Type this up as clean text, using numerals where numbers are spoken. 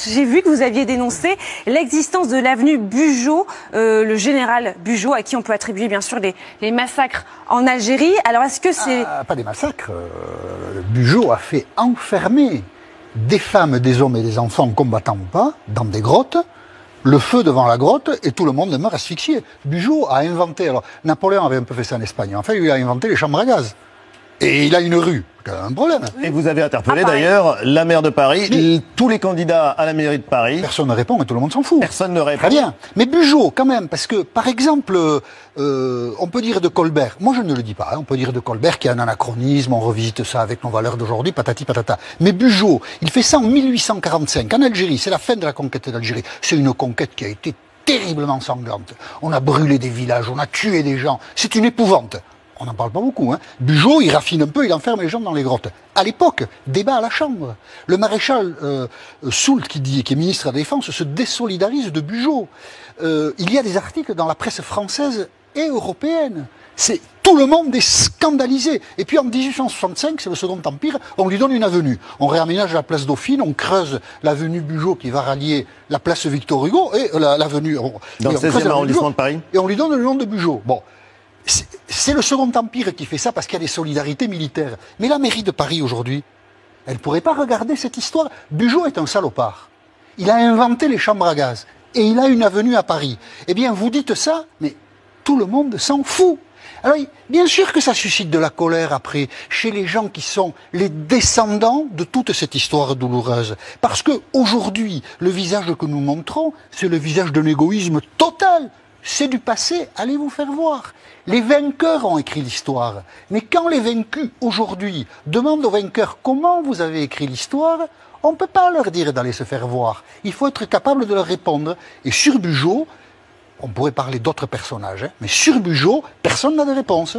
J'ai vu que vous aviez dénoncé l'existence de l'avenue Bugeaud, le général Bugeaud, à qui on peut attribuer bien sûr les massacres en Algérie. Alors est-ce que c'est... Pas des massacres. Bugeaud a fait enfermer des femmes, des hommes et des enfants, combattants ou pas, dans des grottes, le feu devant la grotte, et tout le monde meurt asphyxié. Bugeaud a inventé, alors Napoléon avait un peu fait ça en Espagne, enfin il a inventé les chambres à gaz. Et il a une rue, c'est un problème. Et vous avez interpellé d'ailleurs la maire de Paris, tous les candidats à la mairie de Paris. Personne ne répond et tout le monde s'en fout. Personne ne répond. Très bien. Mais Bugeaud, quand même, parce que, par exemple, on peut dire de Colbert, moi je ne le dis pas, hein, on peut dire de Colbert qu'il y a un anachronisme, on revisite ça avec nos valeurs d'aujourd'hui, patati patata. Mais Bugeaud, il fait ça en 1845, en Algérie, c'est la fin de la conquête d'Algérie. C'est une conquête qui a été terriblement sanglante. On a brûlé des villages, on a tué des gens, c'est une épouvante. On n'en parle pas beaucoup. Hein. Bugeaud, il raffine un peu, il enferme les gens dans les grottes. À l'époque, débat à la Chambre. Le maréchal Soult, qui est ministre de la Défense, se désolidarise de Bugeaud. Il y a des articles dans la presse française et européenne. Tout le monde est scandalisé. Et puis en 1865, c'est le Second Empire, on lui donne une avenue. On réaménage la place Dauphine, on creuse l'avenue Bugeaud qui va rallier la place Victor Hugo et l'avenue... Dans le 16e arrondissement de Paris. Et on lui donne le nom de Bugeaud. Bon. C'est le Second Empire qui fait ça parce qu'il y a des solidarités militaires. Mais la mairie de Paris aujourd'hui, elle ne pourrait pas regarder cette histoire. Bugeaud est un salopard. Il a inventé les chambres à gaz. Et il a une avenue à Paris. Eh bien, vous dites ça, mais tout le monde s'en fout. Alors, bien sûr que ça suscite de la colère après, chez les gens qui sont les descendants de toute cette histoire douloureuse. Parce que aujourd'hui, le visage que nous montrons, c'est le visage d'un égoïsme total. C'est du passé, allez vous faire voir. Les vainqueurs ont écrit l'histoire. Mais quand les vaincus, aujourd'hui, demandent aux vainqueurs comment vous avez écrit l'histoire, on ne peut pas leur dire d'aller se faire voir. Il faut être capable de leur répondre. Et sur Bugeaud, on pourrait parler d'autres personnages, hein, mais sur Bugeaud, personne n'a de réponse.